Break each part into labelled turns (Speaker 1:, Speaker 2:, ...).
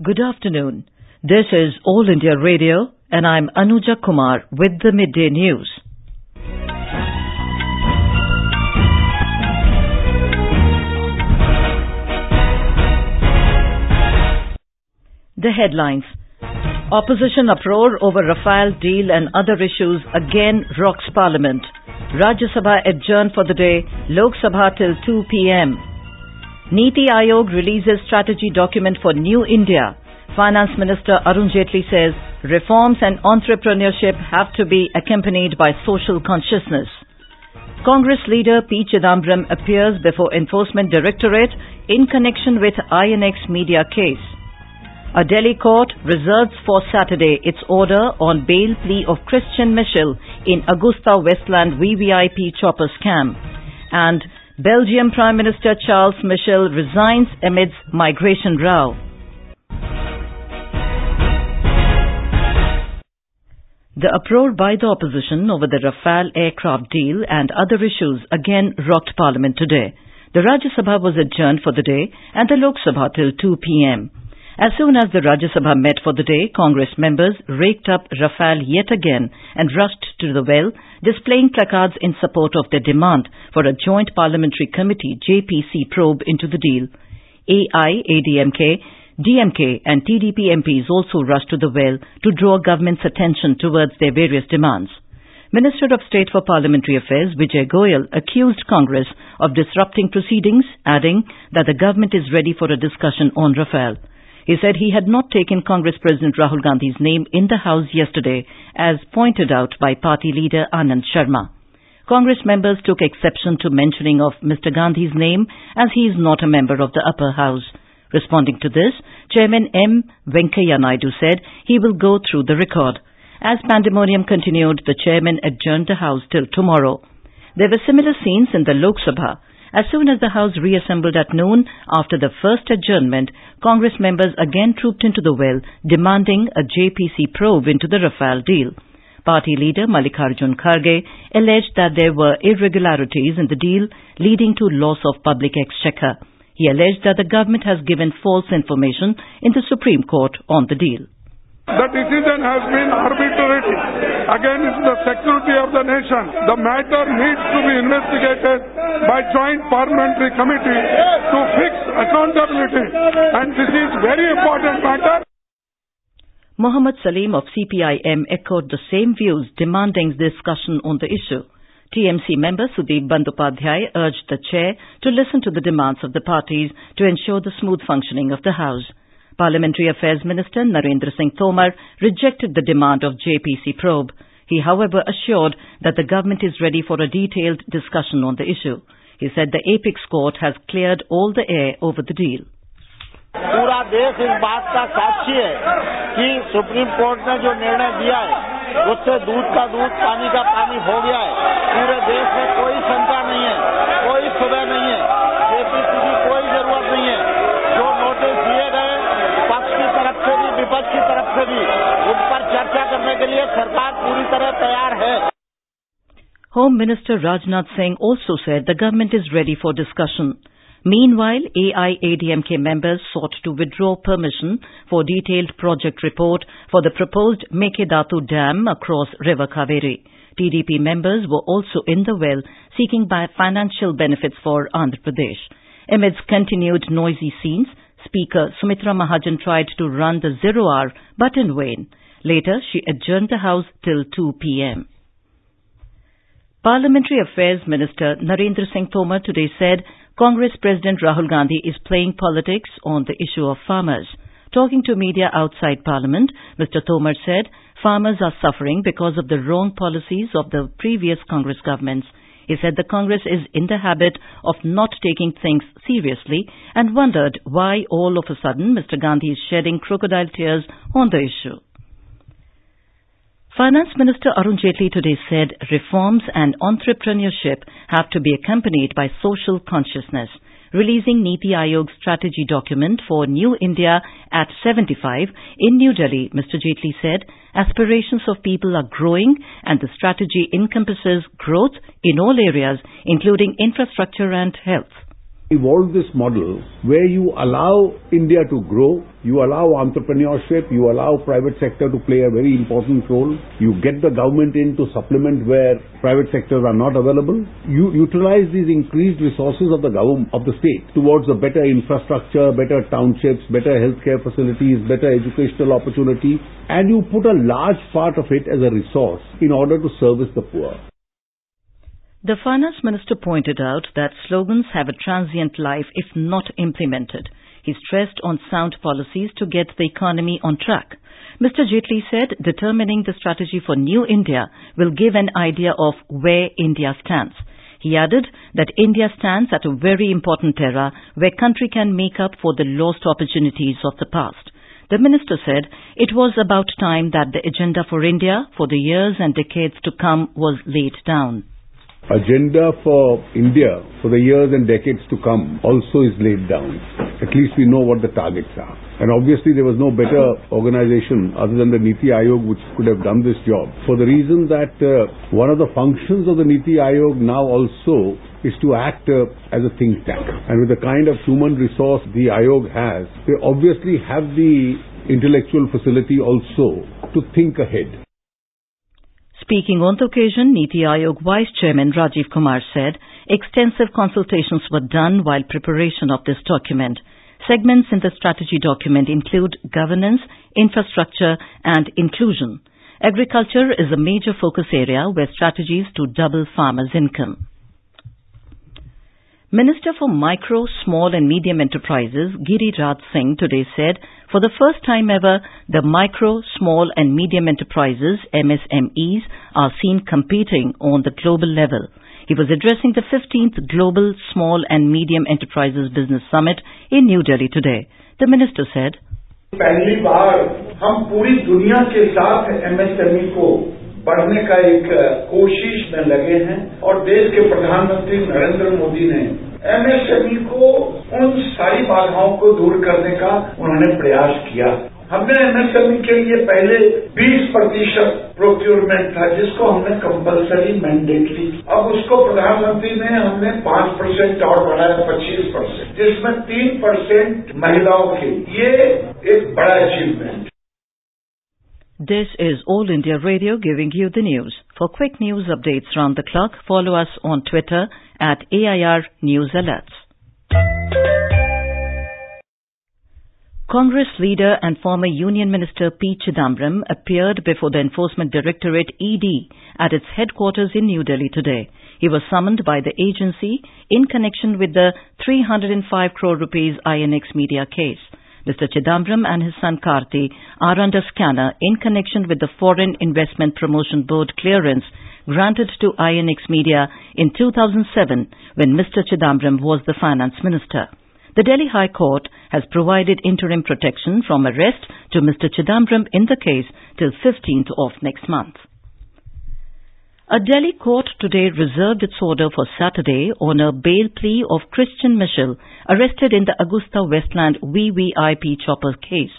Speaker 1: Good afternoon. This is All India Radio and I'm Anuja Kumar with the Midday News. The headlines. Opposition uproar over Rafale deal and other issues again rocks Parliament. Rajya Sabha adjourned for the day, Lok Sabha till 2 p.m. Niti Aayog releases strategy document for New India. Finance Minister Arun Jaitley says reforms and entrepreneurship have to be accompanied by social consciousness. Congress leader P. Chidambaram appears before Enforcement Directorate in connection with INX media case. A Delhi court reserves for Saturday its order on bail plea of Christian Michel in Augusta Westland VVIP chopper scam. And Belgium Prime Minister Charles Michel resigns amidst migration row. The uproar by the opposition over the Rafale aircraft deal and other issues again rocked Parliament today. The Rajya Sabha was adjourned for the day and the Lok Sabha till 2 p.m. As soon as the Rajya Sabha met for the day, Congress members raked up Rafale yet again and rushed to the well, displaying placards in support of their demand for a joint parliamentary committee JPC probe into the deal. AIADMK, DMK and TDP MPs also rushed to the well to draw government's attention towards their various demands. Minister of State for Parliamentary Affairs Vijay Goyal accused Congress of disrupting proceedings, adding that the government is ready for a discussion on Rafale. He said he had not taken Congress President Rahul Gandhi's name in the House yesterday, as pointed out by party leader Anand Sharma. Congress members took exception to mentioning of Mr. Gandhi's name as he is not a member of the upper house. Responding to this, Chairman M. Venkaiah Naidu said he will go through the record. As pandemonium continued, the chairman adjourned the House till tomorrow. There were similar scenes in the Lok Sabha. As soon as the House reassembled at noon after the first adjournment, Congress members again trooped into the well, demanding a JPC probe into the Rafale deal. Party leader Mallikarjun Kharge alleged that there were irregularities in the deal leading to loss of public exchequer. He alleged that the government has given false information in the Supreme Court on the deal.
Speaker 2: The decision has been arbitrary against the security of the nation. The matter needs to be investigated by joint parliamentary committee to fix accountability, and this is very important matter.
Speaker 1: Mohammad Salim of CPIM echoed the same views, demanding discussion on the issue. TMC member Sudeep Bandyopadhyay urged the chair to listen to the demands of the parties to ensure the smooth functioning of the House. Parliamentary Affairs Minister Narendra Singh Tomar rejected the demand of JPC probe. He, however, assured that the government is ready for a detailed discussion on the issue. He said the apex court has cleared all the air over the deal.
Speaker 3: पूरा देश इस बात का साक्षी है कि supreme court ने जो निर्णय दिया है उससे दूध का दूध पानी का पानी हो गया है. पूरे देश में कोई शंका नहीं है, कोई सुबह नहीं है, जेपीसी की कोई जरूरत नहीं है. जो नोटिस दिए गए पक्ष की तरफ से भी विपक्ष की तरफ से भी उन पर चर्चा करने के लिए सरकार पूरी तरह तैयार है.
Speaker 1: Home Minister Rajnath Singh also said the government is ready for discussion. Meanwhile, AIADMK members sought to withdraw permission for detailed project report for the proposed Mekedatu Dam across River Kaveri. TDP members were also in the well seeking financial benefits for Andhra Pradesh. Amidst continued noisy scenes, Speaker Sumitra Mahajan tried to run the 0 hour but in vain. Later, she adjourned the House till 2 p.m. Parliamentary Affairs Minister Narendra Singh Tomar today said Congress President Rahul Gandhi is playing politics on the issue of farmers. Talking to media outside Parliament, Mr. Tomar said farmers are suffering because of the wrong policies of the previous Congress governments. He said the Congress is in the habit of not taking things seriously and wondered why all of a sudden Mr. Gandhi is shedding crocodile tears on the issue. Finance Minister Arun Jaitley today said reforms and entrepreneurship have to be accompanied by social consciousness. Releasing Niti Aayog's strategy document for New India at 75 in New Delhi, Mr. Jaitley said aspirations of people are growing and the strategy encompasses growth in all areas, including infrastructure and health.
Speaker 4: evolve this model where you allow India to grow, you allow entrepreneurship, you allow private sector to play a very important role, you get the government in to supplement where private sectors are not available, you utilize these increased resources of the government, of the state, towards a better infrastructure, better townships, better healthcare facilities, better educational opportunity, and you put a large part of it as a resource in order to service the poor.
Speaker 1: The finance minister pointed out that slogans have a transient life if not implemented. He stressed on sound policies to get the economy on track. Mr. Jaitley said determining the strategy for New India will give an idea of where India stands. He added that India stands at a very important era where country can make up for the lost opportunities of the past. The minister said it was about time that the agenda for India for the years and decades to come was laid down.
Speaker 4: Agenda for India for the years and decades to come also is laid down. At least we know what the targets are. And obviously there was no better organization other than the Niti Aayog which could have done this job. For the reason that one of the functions of the Niti Aayog now also is to act as a think tank. And with the kind of human resource the Aayog has, they obviously have the intellectual facility also to think ahead.
Speaker 1: Speaking on the occasion, Niti Aayog Vice Chairman Rajiv Kumar said extensive consultations were done while preparation of this document. Segments in the strategy document include governance, infrastructure and inclusion. Agriculture is a major focus area where strategies to double farmers' income. Minister for Micro, Small and Medium Enterprises, Giriraj Singh, today said for the first time ever, the micro, small and medium enterprises, MSMEs, are seen competing on the global level. He was addressing the 15th Global Small and Medium Enterprises Business Summit in New Delhi today. The minister said,
Speaker 5: पहली बार हम पूरी दुनिया के साथ MSME को बढ़ने का एक कोशिश में लगे हैं और देश के प्रधानमंत्री नरेंद्र मोदी ने MSME को उन सारी बाधाओं को दूर करने का उन्होंने प्रयास किया। हमने MSME के लिए पहले 20% प्रोक्योरमेंट था जिसको हमने कंपलसरी मैंडेटरी, अब उसको प्रधानमंत्री ने हमने 5% और बढ़ाया 25%, जिसमें 3% महिलाओं के। ये एक बड़ा achievement.
Speaker 1: This is All India Radio giving you the news. For quick news updates round the clock, follow us on Twitter at AIR News Alerts. Congress leader and former Union Minister P. Chidambaram appeared before the Enforcement Directorate ED at its headquarters in New Delhi today. He was summoned by the agency in connection with the 305 crore rupees INX media case. Mr. Chidambaram and his son Karti are under scanner in connection with the Foreign Investment Promotion Board clearance granted to INX Media in 2007 when Mr. Chidambaram was the finance minister. The Delhi High Court has provided interim protection from arrest to Mr. Chidambaram in the case till 15th of next month. A Delhi court today reserved its order for Saturday on a bail plea of Christian Michel, arrested in the Augusta Westland VVIP chopper case.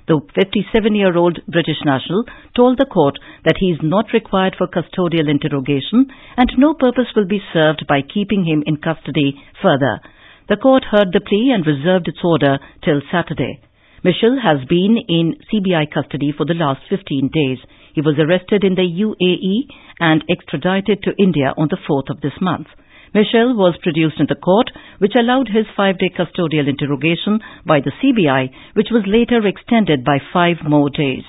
Speaker 1: The 57-year-old British national told the court that he is not required for custodial interrogation and no purpose will be served by keeping him in custody further. The court heard the plea and reserved its order till Saturday. Michel has been in CBI custody for the last 15 days. He was arrested in the UAE and extradited to India on the 4th of this month. Michel was produced in the court, which allowed his 5-day custodial interrogation by the CBI, which was later extended by 5 more days.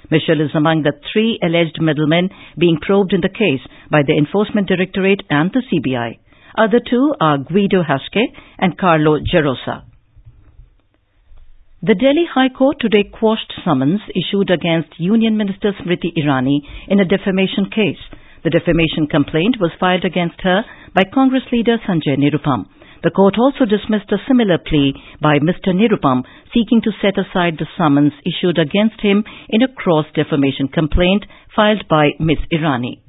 Speaker 1: Michel is among the 3 alleged middlemen being probed in the case by the Enforcement Directorate and the CBI. Other 2 are Guido Haschke and Carlo Gerosa. The Delhi High Court today quashed summons issued against Union Minister Smriti Irani in a defamation case. The defamation complaint was filed against her by Congress leader Sanjay Nirupam. The court also dismissed a similar plea by Mr. Nirupam seeking to set aside the summons issued against him in a cross-defamation complaint filed by Ms. Irani.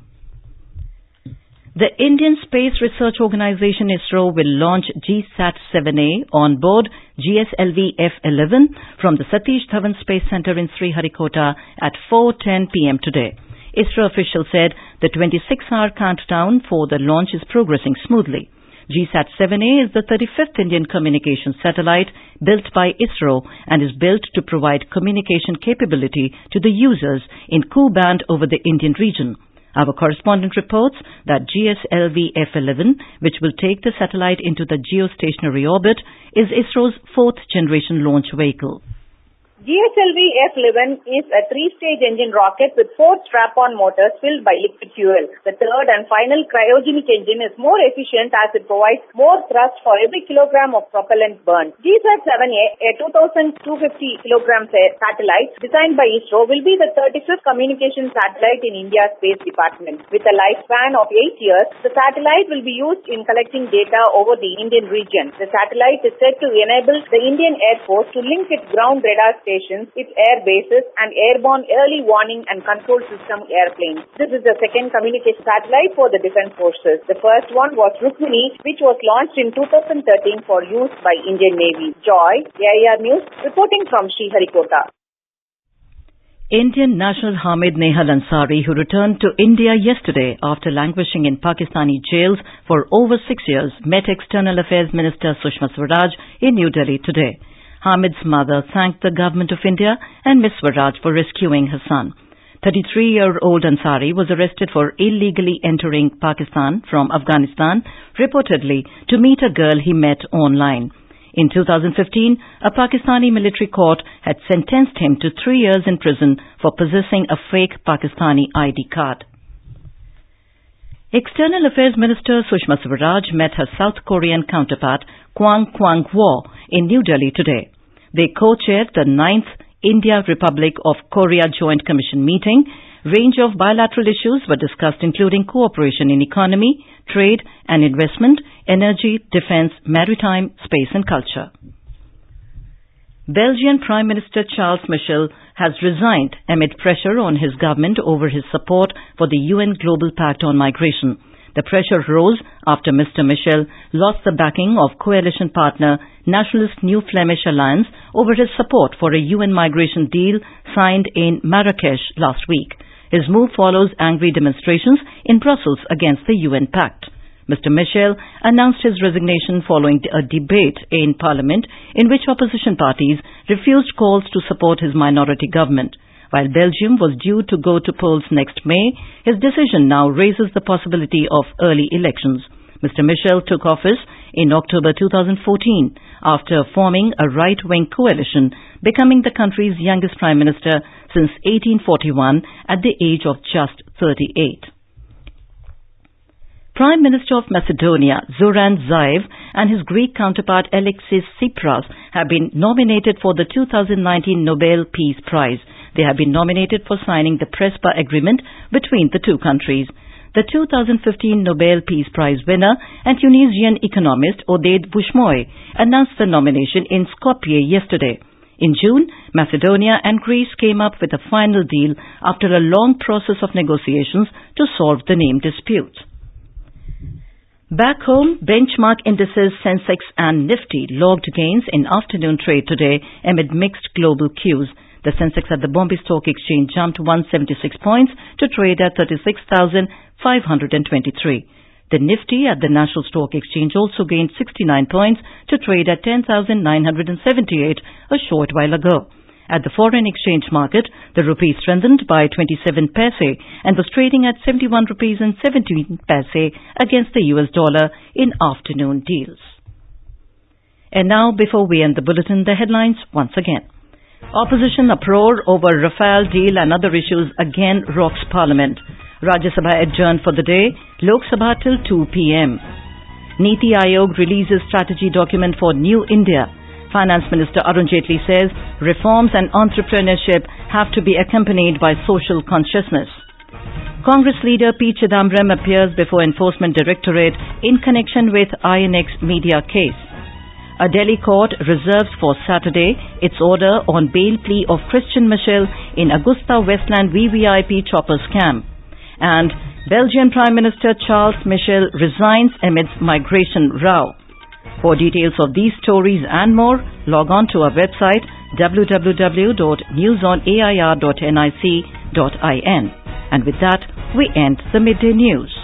Speaker 1: The Indian Space Research Organisation ISRO will launch GSAT-7A on board GSLV F-11 from the Satish Dhawan Space Centre in Sriharikota at 4:10 p.m. today. ISRO officials said the 26-hour countdown for the launch is progressing smoothly. GSAT-7A is the 35th Indian communication satellite built by ISRO and is built to provide communication capability to the users in Ku-band over the Indian region. Our correspondent reports that GSLV F-11, which will take the satellite into the geostationary orbit, is ISRO's fourth-generation launch vehicle.
Speaker 6: GSLV F-11 is a three-stage engine rocket with 4 strap-on motors filled by liquid fuel. The third and final cryogenic engine is more efficient as it provides more thrust for every kilogram of propellant burned. GSAT-7A, a 2,250 kilogram satellite designed by ISRO, will be the 35th communication satellite in India's Space Department. With a lifespan of 8 years, the satellite will be used in collecting data over the Indian region. The satellite is set to enable the Indian Air Force to link its ground radar stations, its air bases, and airborne early warning and control system airplanes. This is the second communication satellite for the Defence Forces. The first one was Rukmini, which was launched in 2013 for use by Indian Navy. Joy, AIR News, reporting from Sriharikota.
Speaker 1: Indian national Hamid Nehal Ansari, who returned to India yesterday after languishing in Pakistani jails for over 6 years, met External Affairs Minister Sushma Swaraj in New Delhi today. Hamid's mother thanked the government of India and Ms. Swaraj for rescuing her son. 33-year-old Ansari was arrested for illegally entering Pakistan from Afghanistan, reportedly to meet a girl he met online. In 2015, a Pakistani military court had sentenced him to 3 years in prison for possessing a fake Pakistani ID card. External Affairs Minister Sushma Swaraj met her South Korean counterpart Kwang Kwang-woo in New Delhi today. They co-chaired the 9th India-Republic of Korea Joint Commission meeting. Range of bilateral issues were discussed, including cooperation in economy, trade and investment, energy, defence, maritime, space and culture. Belgian Prime Minister Charles Michel has resigned amid pressure on his government over his support for the UN Global Pact on Migration. The pressure rose after Mr. Michel lost the backing of coalition partner Nationalist New Flemish Alliance over his support for a UN migration deal signed in Marrakesh last week. His move follows angry demonstrations in Brussels against the UN Pact. Mr. Michel announced his resignation following a debate in Parliament in which opposition parties refused calls to support his minority government. While Belgium was due to go to polls next May, his decision now raises the possibility of early elections. Mr. Michel took office in October 2014 after forming a right-wing coalition, becoming the country's youngest prime minister since 1841 at the age of just 38. Prime Minister of Macedonia, Zoran Zaev, and his Greek counterpart Alexis Tsipras have been nominated for the 2019 Nobel Peace Prize. They have been nominated for signing the Prespa Agreement between the two countries. The 2015 Nobel Peace Prize winner and Tunisian economist Odeid Bouchmoy announced the nomination in Skopje yesterday. In June, Macedonia and Greece came up with a final deal after a long process of negotiations to solve the name dispute. Back home, benchmark indices Sensex and Nifty logged gains in afternoon trade today amid mixed global cues. The Sensex at the Bombay Stock Exchange jumped 176 points to trade at 36,523. The Nifty at the National Stock Exchange also gained 69 points to trade at 10,978 a short while ago. At the foreign exchange market, the rupee strengthened by 27 paise and was trading at 71 rupees and 17 paise against the US dollar in afternoon deals. And now, before we end the bulletin, the headlines once again. Opposition uproar over Rafale deal and other issues again rocks Parliament. Rajya Sabha adjourned for the day, Lok Sabha till 2 p.m. Niti Aayog releases strategy document for New India. Finance Minister Arun Jaitley says reforms and entrepreneurship have to be accompanied by social consciousness. Congress leader P. Chidambaram appears before Enforcement Directorate in connection with INX media case. A Delhi court reserves for Saturday its order on bail plea of Christian Michel in Augusta Westland VVIP chopper scam. And Belgian Prime Minister Charles Michel resigns amidst migration row. For details of these stories and more, log on to our website www.newsonair.nic.in. And with that, we end the Midday News.